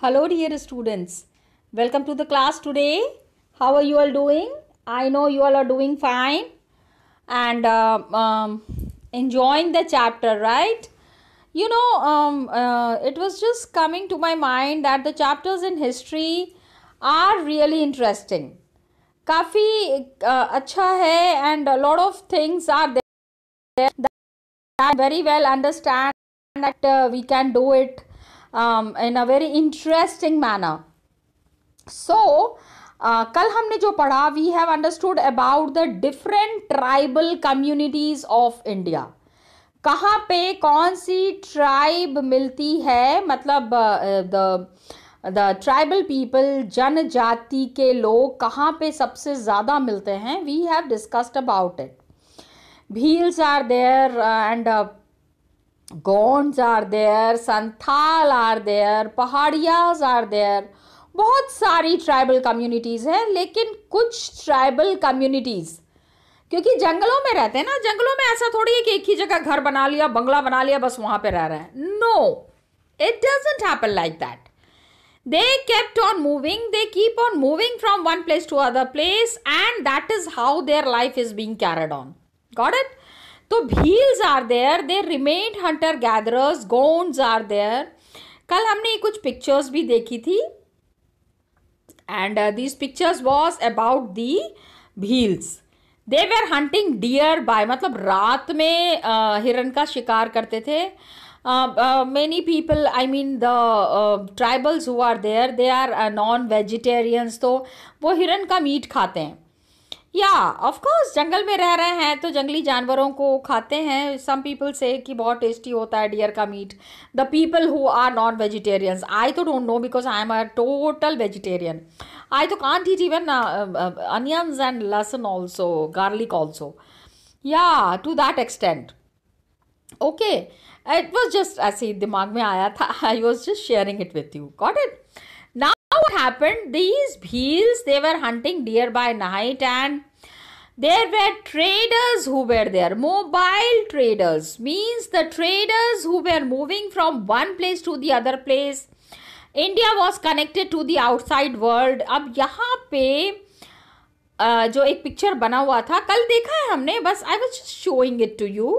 Hello, dear students. Welcome to the class today. How are you all doing? I know you all are doing fine and enjoying the chapter, right? It was just coming to my mind that the chapters in history are really interesting. काफ़ी अच्छा है and a lot of things are there that I very well understand that we can do it in a very interesting manner. So, कल हमने जो पढ़ा we have understood about the different tribal communities of India. कहाँ पे कौन सी tribe मिलती है, मतलब द ट्राइबल पीपल, जनजाति के लोग कहाँ पे सबसे ज़्यादा मिलते हैं. We have discussed about it. Bhils are there and Gonds are there, Santhal are there, Paharias are there. बहुत सारी ट्राइबल कम्युनिटीज़ हैं, लेकिन कुछ ट्राइबल कम्युनिटीज़ क्योंकि जंगलों में रहते हैं ना, जंगलों में ऐसा थोड़ी है कि एक ही जगह घर बना लिया, बंगला बना लिया, बस वहां पे रह रहे हैं. No, it doesn't happen like that. They kept on moving, they keep on moving from one place to other place, and that is how their life is being carried on. Got it? So bheels are there, they remained hunter gatherers, gonds are there. कल हमने कुछ pictures भी देखी थी, and these pictures was about the bheels. They were hunting deer by, मतलब रात में हिरन का शिकार करते थे. Many people, I mean the tribals who are there, they are non-vegetarians, तो वो हिरन का मीट खाते हैं. या ऑफ कोर्स जंगल में रह रहे हैं तो जंगली जानवरों को खाते हैं. सम पीपल से कि बहुत टेस्टी होता है डियर का मीट. The people who are non vegetarians, I तो don't know because I am a total vegetarian. I तो can't eat even onions and लहसुन also, garlic also. Yeah, to that extent. Okay, it was just ऐसे दिमाग में आया था. I was just sharing it with you. Got it? Now what happened? These bheels, they were hunting deer by night, and there were traders who were there. Mobile traders means the traders who were moving from one place to the other place. India was connected to the outside world. अब यहाँ पे जो एक picture बना हुआ था, कल देखा है हमने, बस I was showing it to you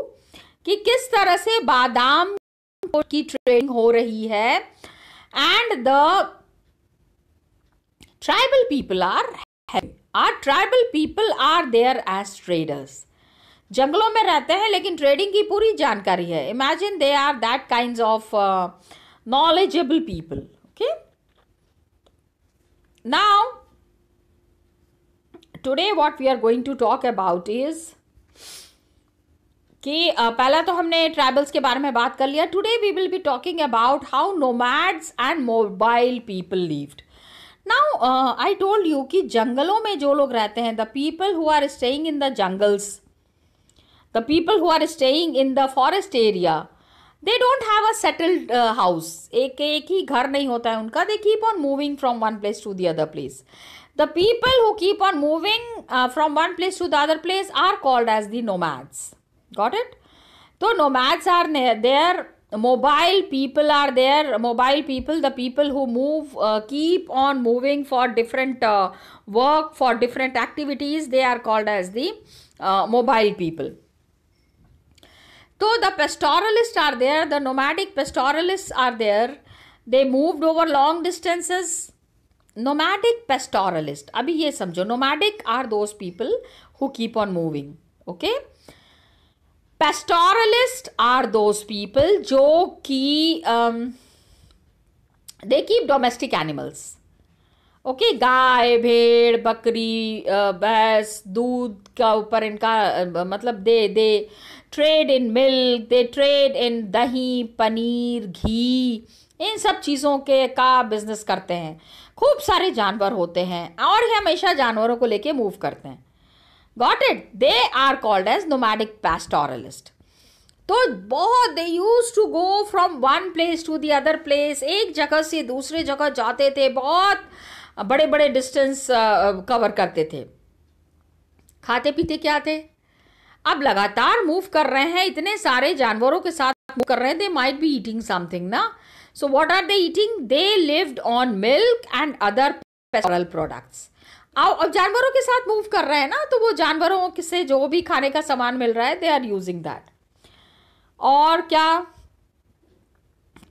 कि किस तरह से बादाम की ट्रेडिंग हो रही है. And the tribal people are there as traders. जंगलों में रहते हैं लेकिन ट्रेडिंग की पूरी जानकारी है. Imagine they are that kinds of knowledgeable people. Okay, now today what we are going to talk about is कि पहला तो हमने ट्राइबल्स के बारे में बात कर लिया. Today we will be talking about how nomads and mobile people lived. Now I told you कि जंगलों में जो लोग रहते हैं, the people who are staying in the jungles, the people who are staying in the forest area, they don't have a settled house. एक ही घर नहीं होता है उनका. They keep on moving from one place to the other place. The people who keep on moving from one place to the other place are called as the nomads. Got it? So nomads are there. Mobile people are there. Mobile people, the people who move, keep on moving for different work, for different activities, they are called as the mobile people. So the pastoralists are there, the nomadic pastoralists are there. They moved over long distances. Nomadic pastoralist, अभी ये समझो, nomadic are those people who keep on moving. Okay, pastoralists are those people जो कि they keep domestic animals. Okay, गाय, भेड़, बकरी, भैंस, दूध का ऊपर इनका मतलब they trade in milk, they trade in dahi, paneer, घी, इन सब चीज़ों के का बिजनेस करते हैं. खूब सारे जानवर होते हैं और ये हमेशा जानवरों को लेके मूव करते हैं. Got it? They are called as nomadic pastoralist. तो बहुत they use to go from one place to the other place. एक जगह से दूसरे जगह जाते थे, बहुत बड़े बड़े डिस्टेंस कवर करते थे. खाते पीते क्या थे? अब लगातार मूव कर रहे हैं, इतने सारे जानवरों के साथ मूव कर रहे हैं. They might be eating something ना. So what are they eating? They lived on milk and other pastoral products. अब जानवरों के साथ मूव कर रहे हैं ना, तो वो जानवरों से जो भी खाने का सामान मिल रहा है, दे आर यूजिंग दैट. और क्या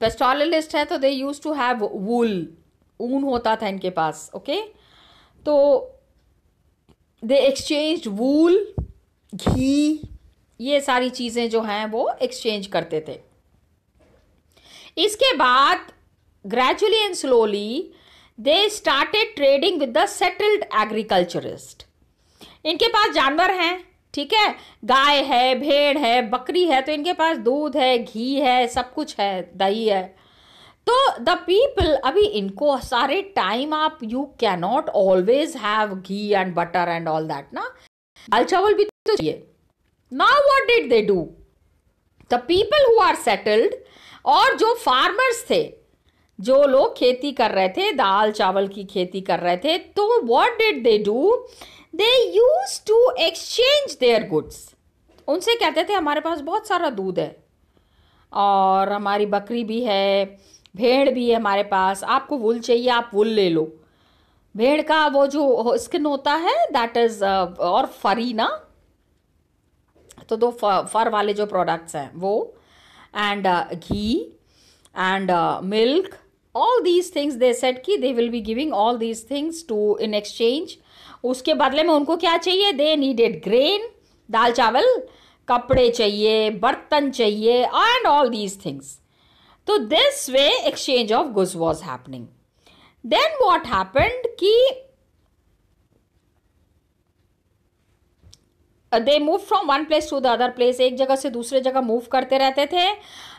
पेस्टोरलिस्ट है तो दे यूज टू हैव वूल, ऊन होता था इनके पास. ओके, तो दे एक्सचेंज वूल, घी, ये सारी चीजें जो हैं वो एक्सचेंज करते थे. इसके बाद gradually and slowly they started trading with the settled agriculturist. इनके पास जानवर हैं, ठीक है, गाय है, भेड़ है, बकरी है, तो इनके पास दूध है, घी है, सब कुछ है, दही है. तो द पीपल, अभी इनको सारे टाइम आप, you can not always have ghee and butter and all that ना, दाल चावल भी तो चाहिए. Now what did they do? The people who are settled, और जो फार्मर्स थे, जो लोग खेती कर रहे थे, दाल चावल की खेती कर रहे थे, तो what did they do? They use to exchange their goods. उनसे कहते थे हमारे पास बहुत सारा दूध है और हमारी बकरी भी है, भेड़ भी है हमारे पास, आपको वूल चाहिए आप वूल ले लो. भेड़ का वो जो स्किन होता है दैट इज, और फरी ना, तो दो फर वाले जो प्रोडक्ट्स हैं वो, and ghee and milk, all these things they said कि they will be giving all these things to in exchange. उसके बदले में उनको क्या चाहिए? they needed grain, दाल चावल, कपड़े चाहिए, बर्तन चाहिए, and all these things. तो this way exchange of goods was happening. Then what happened कि they moved from one place to the other place. एक जगह से दूसरे जगह मूव करते रहते थे,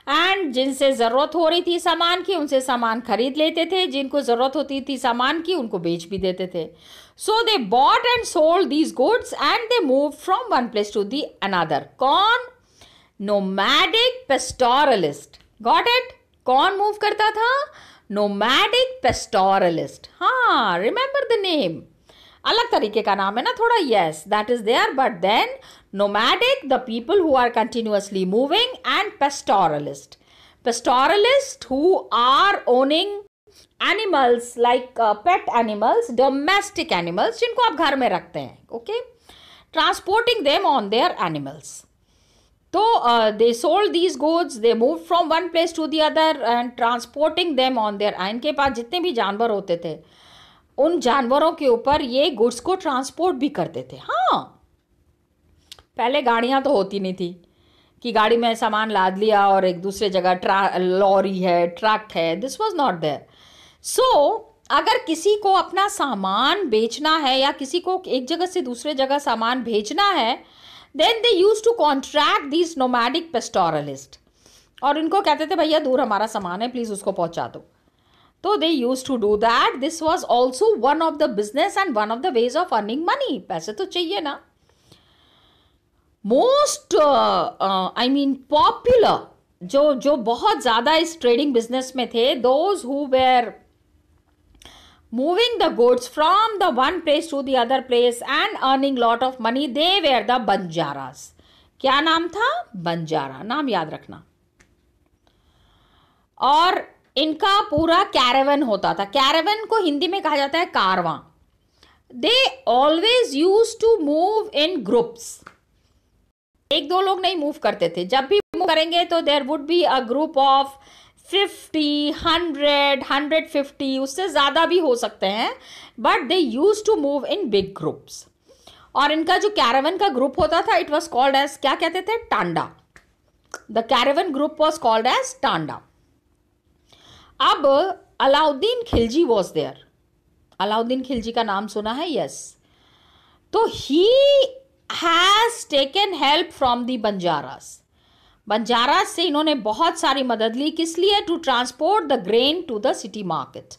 एंड जिनसे ज़रूरत हो रही थी सामान की, उनसे सामान खरीद लेते थे, जिनको ज़रूरत होती थी सामान की, उनको बेच भी देते थे. So they bought and sold these goods and they move from one place to the another. कौन? Nomadic pastoralist. Got it? कौन मूव करता था? Nomadic pastoralist. हाँ, रिमेंबर द नेम. अलग तरीके का नाम है ना थोड़ा. Yes, that is there, but then nomadic, the people who are continuously moving, and pastoralist. Pastoralist who are owning animals like pet animals, domestic animals, जिनको आप घर में रखते हैं. Okay, transporting them on their animals. So they sold these goods, they moved from one place to the other and transporting them on their. इनके पास जितने भी जानवर होते थे, उन जानवरों के ऊपर ये गुड्स को ट्रांसपोर्ट भी करते थे. हाँ, पहले गाड़ियाँ तो होती नहीं थी कि गाड़ी में सामान लाद लिया और एक दूसरे जगह लॉरी है, ट्रक है. This was not there. So अगर किसी को अपना सामान बेचना है या किसी को एक जगह से दूसरे जगह सामान भेजना है, then they use to contract these nomadic pastoralist. और इनको कहते थे भैया दूर हमारा सामान है, प्लीज़ उसको पहुंचा दो. तो they use to do that. This was also one of the business and one of the ways of earning money. पैसे तो चाहिए ना. मोस्ट आई मीन पॉपुलर, जो बहुत ज़्यादा इस ट्रेडिंग बिजनेस में थे, those who were moving the goods from the one place to the other place and earning lot of money, they were the Banjaras. क्या नाम था? बंजारा. नाम याद रखना. और इनका पूरा कैरावन होता था. कैरावन को हिंदी में कहा जाता है कारवां. They always use to move in groups. एक दो लोग नहीं मूव करते थे. जब भी मूव करेंगे तो there would be a group of 50, 100, 150, उससे ज़्यादा भी हो सकते हैं, but they use to move in big groups. और इनका जो कैरावन का ग्रुप होता था, इट वॉज कॉल्ड एज, क्या कहते थे? Tanda. The caravan group was called as Tanda. अब अलाउद्दीन खिलजी वॉज देयर. अलाउद्दीन खिलजी का नाम सुना है? यस. तो ही has taken help from the Banjaras. Banjaras से इन्होंने बहुत सारी मदद ली. किस लिए? To transport the grain to the city market.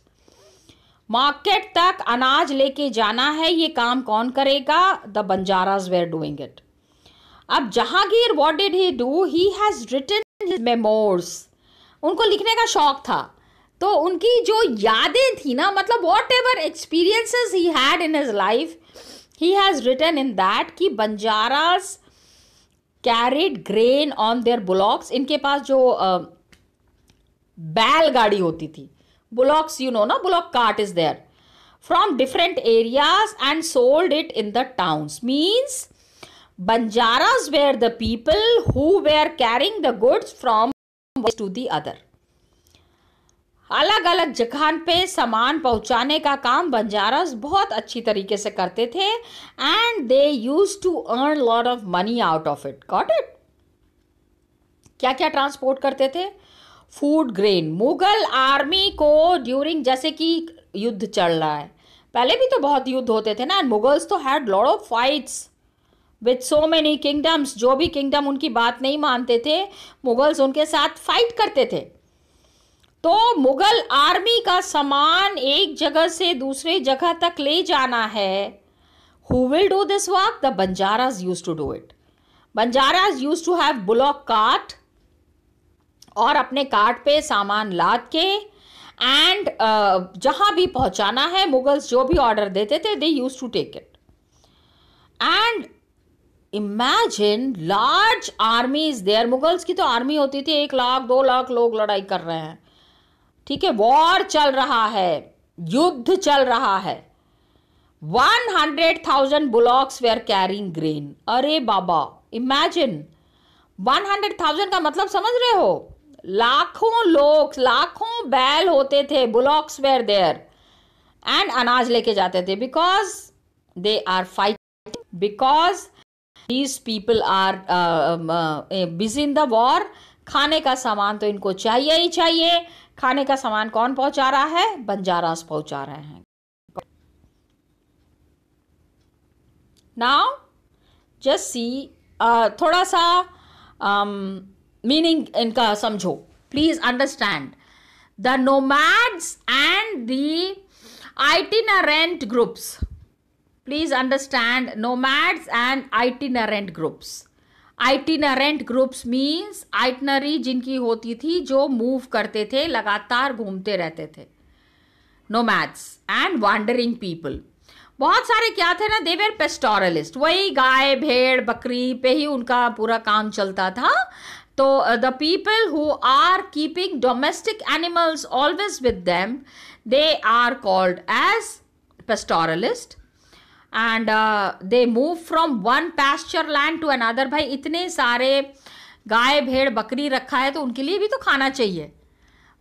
Market तक अनाज लेके जाना है, ये काम कौन करेगा? The Banjaras were doing it. अब Jahangir, what did he do? He has written his memoirs. उनको लिखने का शौक था, तो उनकी जो यादें थी ना, मतलब what ever experiences he had in his life, he has written in that कि Banjaras carried grain on their bullocks. इनके पास जो बैलगाड़ी होती थी, bullocks, you know, na, bullock cart is there, from different areas and sold it in the towns. Means Banjaras were the people who were carrying the goods from one to the other. अलग अलग जगह पे सामान पहुंचाने का काम बंजारास बहुत अच्छी तरीके से करते थे, and they used to earn lot of money out of it. Got it? क्या क्या ट्रांसपोर्ट करते थे? Food, grain. मुगल आर्मी को ड्यूरिंग, जैसे कि युद्ध चल रहा है, पहले भी तो बहुत युद्ध होते थे ना, एंड मुगल्स तो had lot of fights with so many kingdoms. जो भी किंगडम उनकी बात नहीं मानते थे, मुगल्स उनके साथ फाइट करते थे. तो मुगल आर्मी का सामान एक जगह से दूसरे जगह तक ले जाना है. Who will do this work? The Banjaras used to do it. Banjaras used to have bullock cart, और अपने कार्ट पे सामान लाद के, एंड जहां भी पहुंचाना है, मुगल्स जो भी ऑर्डर देते थे, they used to take it. And imagine large armies there. Mughals की तो आर्मी होती थी 1 लाख 2 लाख लोग लड़ाई कर रहे हैं. ठीक है, वॉर चल रहा है, युद्ध चल रहा है. 100,000 बुलॉक्स वेयर कैरिंग ग्रेन. अरे बाबा, इमेजिन 100,000 का मतलब समझ रहे हो? लाखों लोग, लाखों बैल होते थे, बुलॉक्स वेयर देयर, एंड अनाज लेके जाते थे. Because they are fighting, because these people are busy in the war. खाने का सामान तो इनको चाहिए ही चाहिए. खाने का सामान कौन पहुंचा रहा है? बंजारास पहुंचा रहे हैं. नाउ जस्ट सी, थोड़ा सा मीनिंग इनका समझो. Please understand the nomads and the itinerant groups. Please understand nomads and itinerant groups. Itinerant groups means itinerary जिनकी होती थी, जो मूव करते थे, लगातार घूमते रहते थे. nomads and wandering people. बहुत सारे क्या थे ना, they were pastoralist. वही गाय भेड़ बकरी पे ही उनका पूरा काम चलता था. तो the people who are keeping domestic animals always with them, they are called as pastoralist. And they move from one pasture land to another. भाई इतने सारे गाय भेड़ बकरी रखा है तो उनके लिए भी तो खाना चाहिए.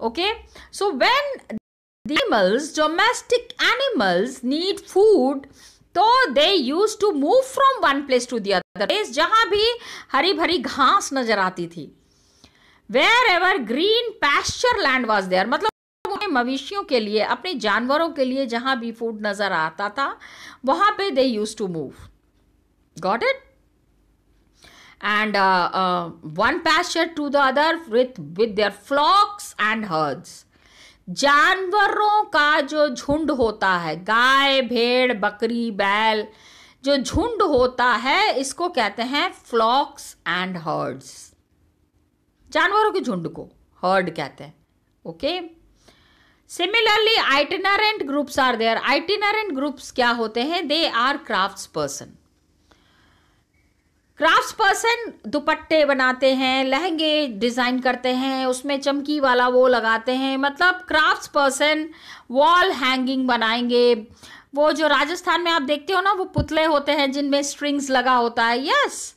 Okay, so when the animals, domestic animals need food, तो they used to move from one place to the other place. जहां भी हरी भरी घास नजर आती थी, wherever green pasture land was there, मतलब अपने मवेशियों के लिए, अपने जानवरों के लिए जहां भी फूड नजर आता था, वहां पे they used to move. Got it? And one pasture to the other with their flocks and herds. जानवरों का जो झुंड होता है, गाय भेड़ बकरी बैल, जो झुंड होता है, इसको कहते हैं फ्लॉक्स एंड हर्ड्स. जानवरों के झुंड को हर्ड कहते हैं. Okay. Similarly, itinerant groups are there. Itinerant groups क्या होते हैं? They are crafts person. Crafts person दुपट्टे बनाते हैं, लहंगे डिजाइन करते हैं, उसमें चमकी वाला वो लगाते हैं. मतलब क्राफ्ट्स पर्सन वॉल हैंगिंग बनाएंगे. वो जो राजस्थान में आप देखते हो ना, वो पुतले होते हैं जिनमें स्ट्रिंग्स लगा होता है. Yes,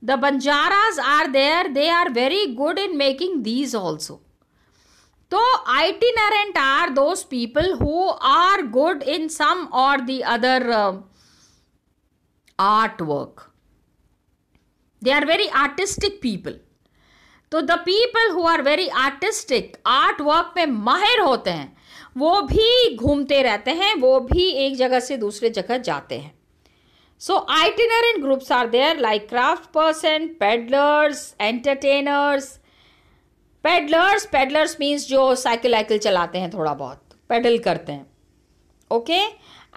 the Banjaras are there. They are very good in making these also. तो itinerant are those people who are good in some or the other art work. They are very artistic people. तो the people who are very artistic, art work में माहिर होते हैं, वो भी घूमते रहते हैं, वो भी एक जगह से दूसरे जगह जाते हैं. So itinerant groups are there like craft person, peddlers, entertainers. Peddlers means जो साइकिल चलाते हैं, थोड़ा बहुत पेडल करते हैं. Okay.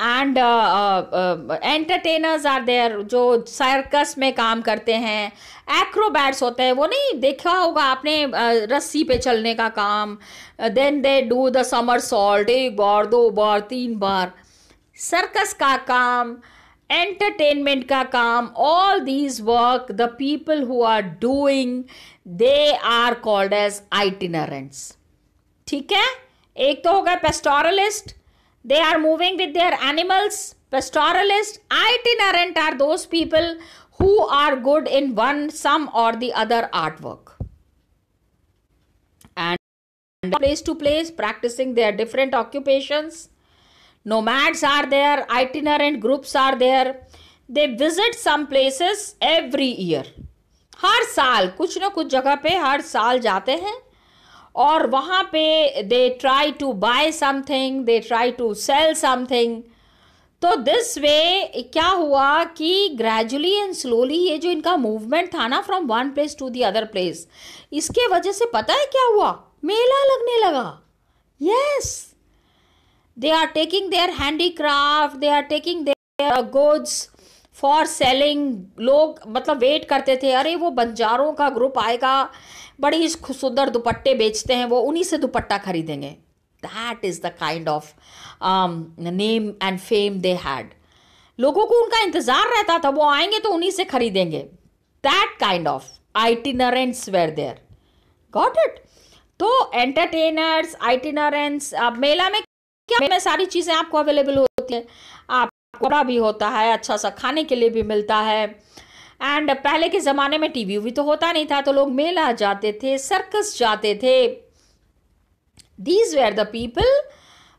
And entertainers are there, जो सर्कस में काम करते हैं. एक्रोबैट्स होते हैं, वो नहीं देखा होगा आपने, रस्सी पे चलने का काम. Then they do the somersault, 1 बार 2 बार 3 बार. सर्कस का काम, एंटरटेनमेंट का काम, all these work the people who are doing, they are called as itinerants. ठीक है, एक तो हो गए pastoralist, they are moving with their animals. Pastoralist. Itinerant are those people who are good in one, some or the other artwork, and place to place practicing their different occupations. Nomads are there, itinerant groups are there. They visit some places every year. हर साल कुछ ना कुछ जगह पे हर साल जाते हैं और वहाँ पे they try to buy something, they try to sell something. तो दिस वे क्या हुआ कि ग्रेजुअली एंड स्लोली ये जो इनका मूवमेंट था ना from one place to the other place, इसके वजह से पता है क्या हुआ, मेला लगने लगा. Yes, they are taking their handicraft, they are taking their goods for selling. लोग मतलब वेट करते थे, अरे वो बंजारों का ग्रुप आएगा, बड़ी सुंदर दुपट्टे बेचते हैं, वो उन्हीं से दुपट्टा खरीदेंगे. That is the kind of name and fame they had. लोगों को उनका इंतजार रहता था, वो आएंगे तो उन्हीं से खरीदेंगे. That kind of itinerants were there. Got it? तो entertainers, itinerants. अब मेला में क्या में सारी चीज़ें आपको अवेलेबल होती है, आपको कपड़ा भी होता है, अच्छा सा खाने के लिए भी मिलता है. एंड पहले के ज़माने में टीवी भी तो होता नहीं था, तो लोग मेला जाते थे, सर्कस जाते थे. These were the people,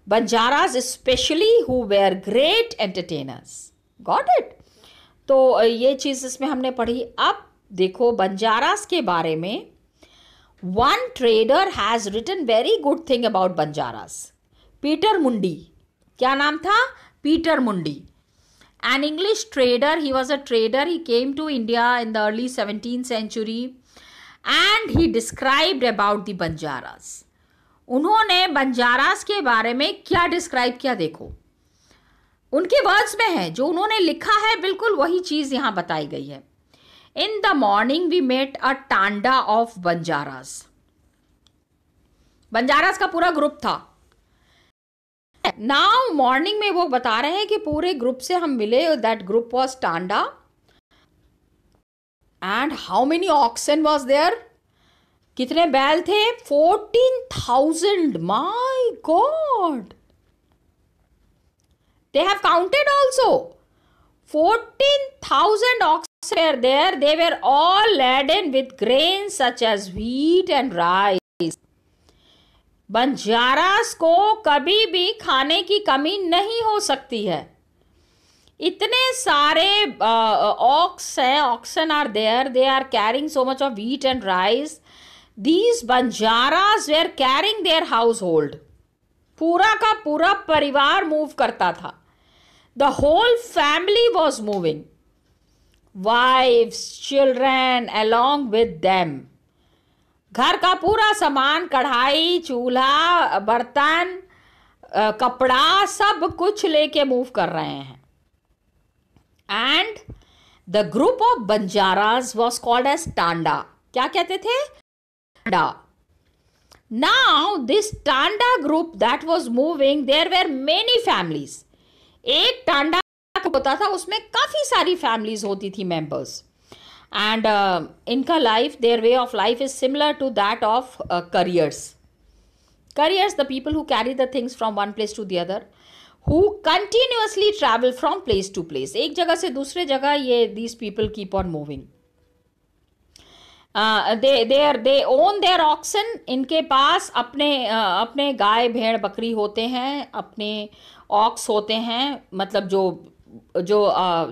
Banjaras especially, who were great entertainers. Got it? तो ये चीज़ इसमें हमने पढ़ी. अब देखो बंजारास के बारे में. One trader has written very good thing about Banjaras. Peter Mundy. क्या नाम था? Peter Mundy. An English trader. He was a trader. He came to India in the early 17th century, and he described about the Banjaras. उन्होंने बंजारास के बारे में क्या describe किया देखो, उनके वर्ड्स में है, जो उन्होंने लिखा है बिल्कुल वही चीज यहां बताई गई है. In the morning we met a Tanda of Banjaras. Banjaras का पूरा ग्रुप था. नाउ मॉर्निंग में वो बता रहे हैं कि पूरे ग्रुप से हम मिले. That group was Tanda. And how many oxen was there. कितने बैल थे? 14,000. My god, they have counted also. 14,000 oxen were there. They were all laden with grains such as wheat and rice. Banjaras को कभी भी खाने की कमी नहीं हो सकती है. इतने सारे ox हैं, oxen are there. They are carrying so much of wheat and rice. These Banjaras were carrying their household. पूरा का पूरा परिवार मूव करता था. The whole family was moving. Wives, children along with them. घर का पूरा सामान, कढ़ाई, चूल्हा, बर्तन, कपड़ा, सब कुछ लेके मूव कर रहे हैं. And the group of Banjaras was called as Tanda. क्या कहते थे? Now this Tanda group that was moving, there were many families. एक टांडा होता था, उसमें काफी सारी families होती थी members. And इनका life, their way of life is similar to that of couriers. Couriers, the people who carry the things from one place to the other, who continuously travel from place to place. एक जगह से दूसरे जगह ये these people keep on moving. they own their oxen. इनके पास अपने गाय भेड़ बकरी होते हैं, अपने ऑक्स होते हैं, मतलब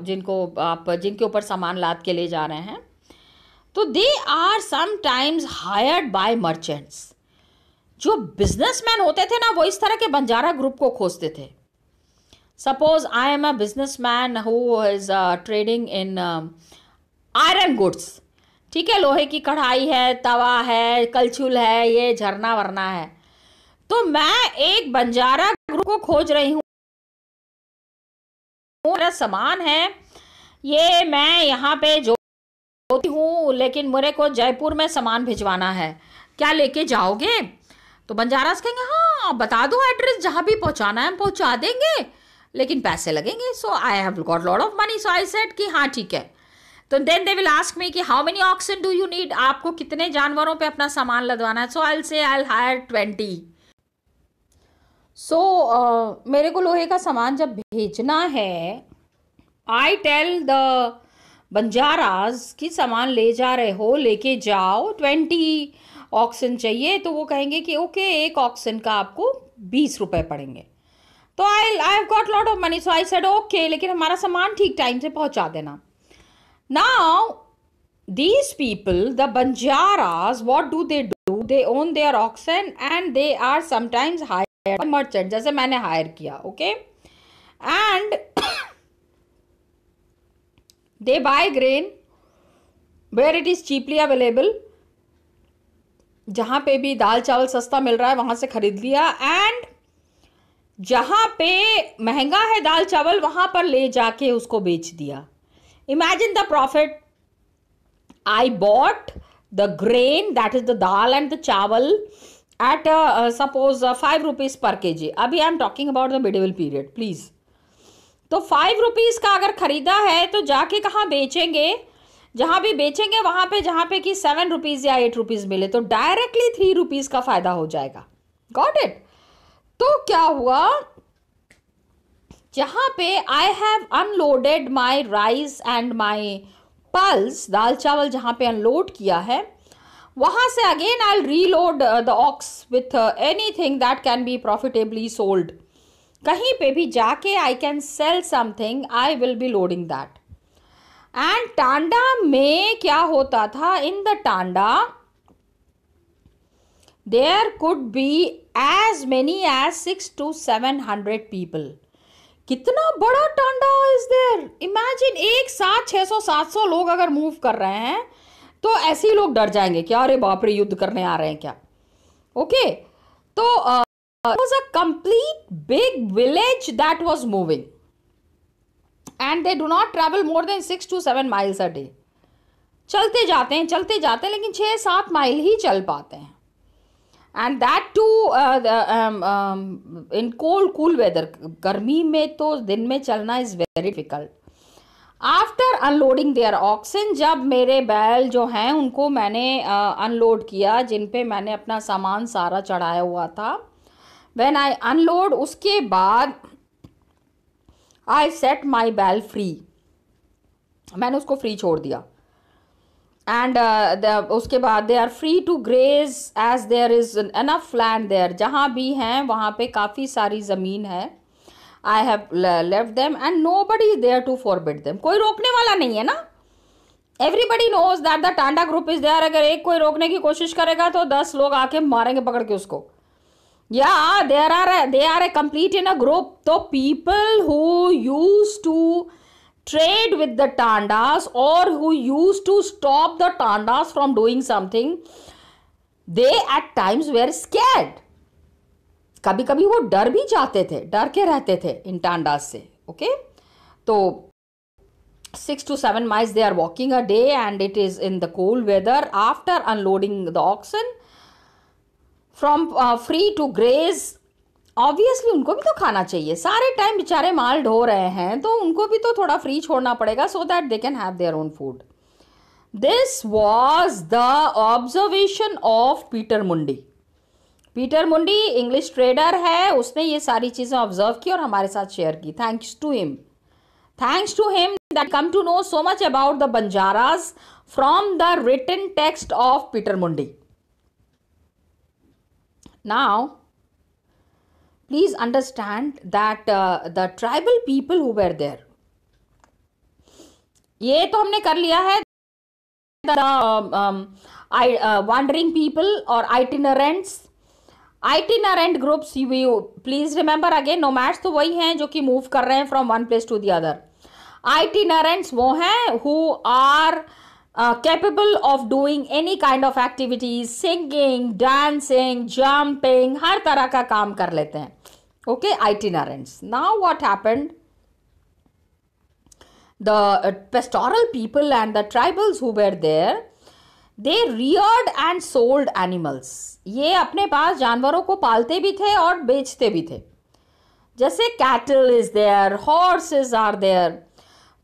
जिनके ऊपर सामान लाद के ले जा रहे हैं. तो they are sometimes hired by merchants. जो बिजनेसमैन होते थे ना, वो इस तरह के बंजारा ग्रुप को खोजते थे. Suppose I am a businessman who is trading in iron goods. ठीक है, लोहे की कढ़ाई है, तवा है, कलछुल है, ये झरना वरना है. तो मैं एक बंजारा ग्रुप को खोज रही हूँ. मेरा सामान है, ये मैं यहाँ पे जोती हूँ, लेकिन मेरे को जयपुर में सामान भिजवाना है, क्या लेके जाओगे? तो बंजारास कहेंगे हाँ बता दो एड्रेस, जहाँ भी पहुँचाना है हम पहुँचा देंगे, लेकिन पैसे लगेंगे. So I have got lot of money. So I said कि हाँ ठीक है. तो then they will ask me कि how many oxen do you need. आपको कितने जानवरों पे अपना सामान लदवाना है? सो I will say I will hire 20. मेरे को लोहे का सामान जब भेजना है, आई टेल द बंजाराज की सामान ले जा रहे हो, लेके जाओ, 20 ऑक्सन चाहिए, तो वो कहेंगे कि ओके, एक ऑक्सन का आपको 20 रुपए पड़ेंगे। तो आई have got lot of money, so I said okay, लेकिन हमारा सामान ठीक टाइम से पहुंचा देना। Now these people, the banjaras, what do? They own their oxen and they are sometimes hired by merchant, जैसे मैंने हायर किया, okay, and they buy grain where it is cheaply available, जहां पे भी दाल चावल सस्ता मिल रहा है वहां से खरीद लिया, एंड जहां पे महंगा है दाल चावल वहां पर ले जाके उसको बेच दिया। Imagine the profit. I bought the grain, that is the dal and the chawal, at suppose 5 rupees per kg. अभी I am talking about the medieval period, please. तो 5 rupees का अगर खरीदा है तो जाके कहाँ बेचेंगे? जहाँ भी बेचेंगे वहाँ पे जहाँ पे कि 7 rupees या 8 rupees मिले, तो डायरेक्टली 3 rupees का फायदा हो जाएगा। Got it? तो क्या हुआ, जहाँ पे I have unloaded my rice and my pulse, दाल चावल जहां पे अनलोड किया है, वहां से again I reload the ox with anything that can be profitably sold. कहीं पे भी जाके I can sell something, I will be loading that. And टांडा में क्या होता था, in the tanda there could be as many as 600 to 700 पीपल। कितना बड़ा टांडा इज देयर, इमेजिन एक साथ 600-700 लोग अगर मूव कर रहे हैं तो ऐसे ही लोग डर जाएंगे कि अरे बाप रे, युद्ध करने आ रहे हैं क्या। ओके, तो was a complete big village that was moving and they do not travel more than 6 to 7 miles a day. चलते जाते हैं लेकिन 6-7 माइल ही चल पाते हैं, and that too in cool weather. गर्मी में तो दिन में चलना is very difficult. After unloading their oxen, जब मेरे बैल जो हैं उनको मैंने अनलोड किया, जिन पे मैंने अपना सामान सारा चढ़ाया हुआ था, when I unload, उसके बाद I set my बैल free, मैंने उसको फ्री छोड़ दिया। एंड उसके बाद they are free to graze as there is enough land there, जहाँ भी हैं वहाँ पे काफ़ी सारी ज़मीन है। I have left them and nobody is there to forbid them, कोई रोकने वाला नहीं है ना। Everybody knows that the Tanda group is there. अगर एक कोई रोकने की कोशिश करेगा तो 10 लोग आके मारेंगे पकड़ के उसको। या they are a complete in a group. तो people who use to trade with the tandas or who used to stop the tandas from doing something, they at times were scared. कभी कभी वो डर भी जाते थे, डर के रहते थे इन टांडास से। ओके, तो 6 to 7 miles they are walking a day and it is in the cold weather. After unloading the oxen from free to graze, obviously उनको भी तो खाना चाहिए, सारे टाइम बेचारे माल ढो रहे हैं, तो उनको भी तो थोड़ा फ्री छोड़ना पड़ेगा so that they can have their own food. This was the observation of Peter मुंडी। पीटर मुंडी इंग्लिश ट्रेडर है, उसने ये सारी चीजें ऑब्जर्व की और हमारे साथ शेयर की। Thanks to him that come to know so much about the Banjaras from the written text of Peter Mundy. Now please understand that the tribal people who were there, ये तो हमने कर लिया है, wandering people or itinerant groups. You please remember again, nomads तो वही हैं जो कि मूव कर रहे हैं from one place to the other. Itinerants वो हैं who are capable of doing any kind of activities, singing, dancing, jumping, हर तरह का काम कर लेते हैं। Okay, itinerants. Now what happened? The pastoral people and the tribals who were there, they reared and sold animals. ये अपने पास जानवरों को पालते भी थे और बेचते भी थे। जैसे cattle is there, horses are there.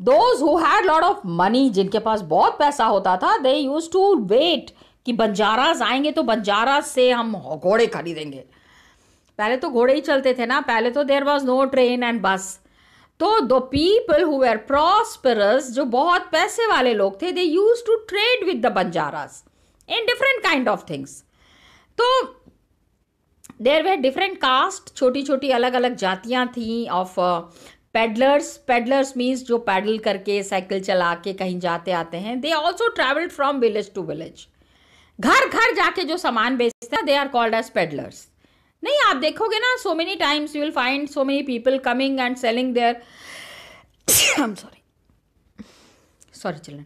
Those who had lot of money, जिनके पास बहुत पैसा होता था, they used to wait कि बंजारास आएंगे तो बंजारास से हम घोड़े खरीदेंगे। पहले तो घोड़े ही चलते थे ना, पहले तो there was no train and bus. तो the people who were prosperous, जो बहुत पैसे वाले लोग थे, they use to trade with the Banjaras in different kind of things. तो देयर वर डिफरेंट कास्ट, छोटी छोटी अलग अलग जातियां थी ऑफ पेडलर्स. पेडलर्स मीन्स जो पैडल करके साइकिल चला के कहीं जाते आते हैं. They also travelled from village to village. घर घर जाके जो सामान बेचते हैं, they are called as peddlers. नहीं, आप देखोगे ना, so many times you will find so many people coming and selling there I am sorry children,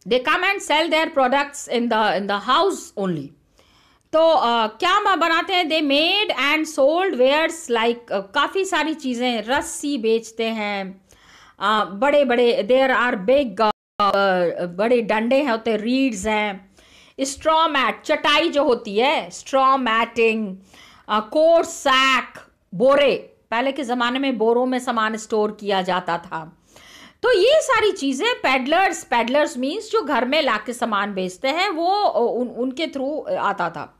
they come and sell their products in the house only. तो क्या बनाते हैं, they made and sold wares like, काफ़ी सारी चीज़ें, रस्सी बेचते हैं, बड़े बड़े, देयर आर बिग, बड़े डंडे हैं होते, रीड्स हैं, स्ट्रॉ मैट, चटाई जो होती है, स्ट्रॉ मैटिंग, कोट सैक, बोरे, पहले के ज़माने में बोरों में सामान स्टोर किया जाता था. तो ये सारी चीज़ें पेडलर्स मीन्स जो घर में लाके सामान बेचते हैं, वो उनके थ्रू आता था.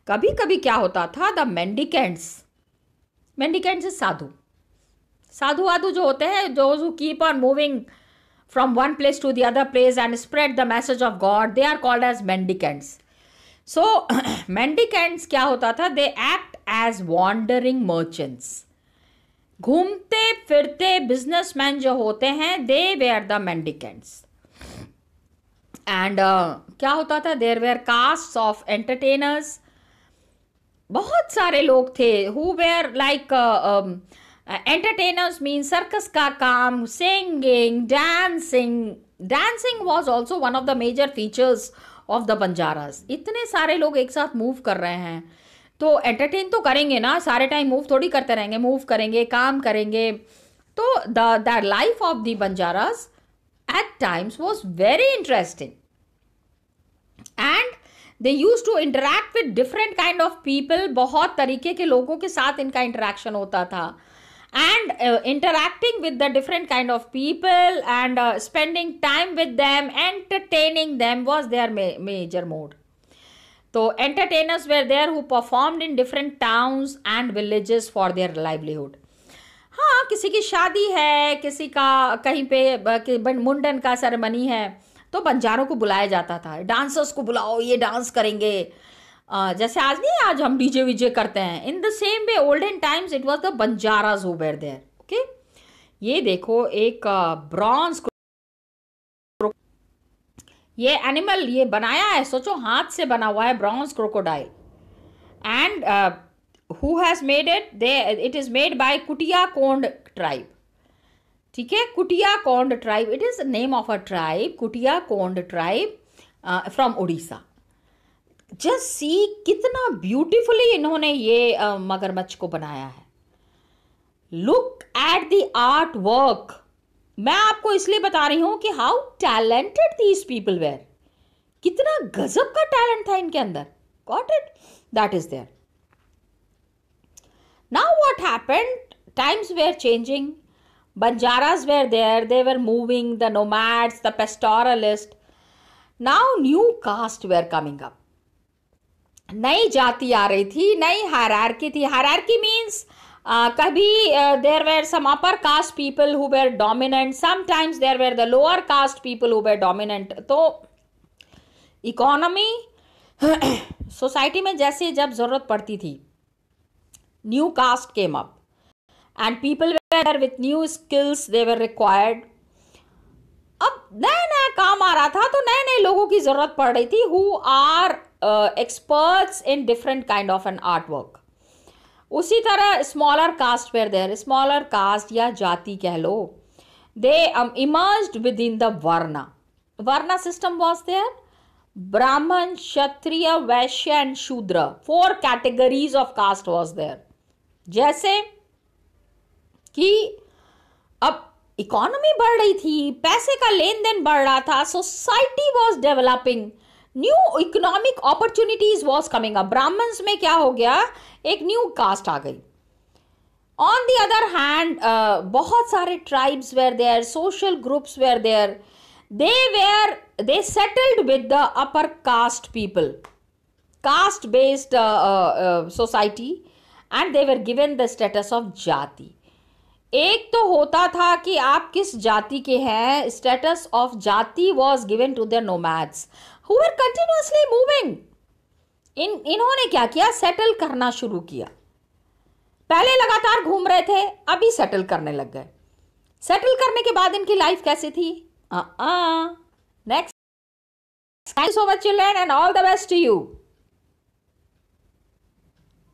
कभी कभी क्या होता था, द मेंडिकेंट्स इज साधु वाधु जो होते हैं, जो keep on moving from one place to the other place and spread the message of God, they are called as mendicants. So mendicants क्या होता था, they act as wandering merchants. घूमते फिरते businessman जो होते हैं, they were the mendicants. And क्या होता था, there were castes of entertainers. बहुत सारे लोग थे who were like entertainers mean circus का काम, singing, dancing was also one of the major features of the Banjaras. इतने सारे लोग एक साथ मूव कर रहे हैं, तो एंटरटेन तो करेंगे ना, सारे टाइम मूव थोड़ी करते रहेंगे, मूव करेंगे, काम करेंगे. तो the life of the Banjaras at times was very interesting and they use to interact with different kind of people. बहुत तरीके के लोगों के साथ इनका इंटरेक्शन होता था. And interacting with the different kind of people and spending time with them, entertaining them was their major mode. So entertainers were there who performed in different towns and villages for their livelihood. हाँ, किसी की शादी है, किसी का कहीं पे मुंडन का सेरेमनी है, तो बंजारों को बुलाया जाता था. डांसर्स को बुलाओ, ये डांस करेंगे. जैसे आज नहीं, आज हम डीजे वीजे करते हैं. In the same way olden times it was the Banjaras who were there. Okay, ये देखो एक ब्रॉन्ज, ये एनिमल ये बनाया है, सोचो हाथ से बना हुआ है, bronze crocodile. And who has made it, it is made by Kutia Kondh tribe. ठीक है, Kutia Kondh tribe, it is name of a tribe, Kutia Kondh tribe from Orissa. Just see कितना ब्यूटिफुली इन्होंने ये मगरमच्छ को बनाया है. Look at the art work. मैं आपको इसलिए बता रही हूं कि how talented these people were. कितना गजब का टैलेंट था इनके अंदर. Got it, that is there. Now what happened, times were changing, Banjaras were there, they were moving, the nomads, the pastoralist. Now new caste were coming up. नई जाति आ रही थी, नई हायरार्की थी. हायरार्की मीन्स कभी there were some upper caste people who were dominant, sometimes there were the lower caste people who were dominant. तो economy society में जैसे जब जरूरत पड़ती थी, new caste came up and people where with new skills they were required. अब नया नया काम आ रहा था, तो नए नए लोगों की जरूरत पड़ रही थी who are experts in different kind of an artwork. उसी तरह smaller caste were there. Smaller caste या जाति कह लो, दे emerged within the varna system was there. Brahman, Kshatriya, Vaishya and Shudra, 4 categories of caste was there. जैसे कि अब economy बढ़ रही थी, पैसे का लेन देन बढ़ रहा था, society was developing, new economic opportunities was coming up. Brahmins में क्या हो गया, एक न्यू कास्ट आ गई. ऑन द अदर हैंड बहुत सारे tribes were there, social groups were there, they settled with the upper caste people. caste based society, and they were given the status of jati. एक तो होता था कि आप किस जाति के हैं. Status of jati was given to the nomads who were continuously moving. इन्होंने क्या किया, सेटल करना शुरू किया. पहले लगातार घूम रहे थे, अभी सेटल करने लग गए. सेटल करने के बाद इनकी लाइफ कैसी थी? Next. Thank you so much children and all the best to you.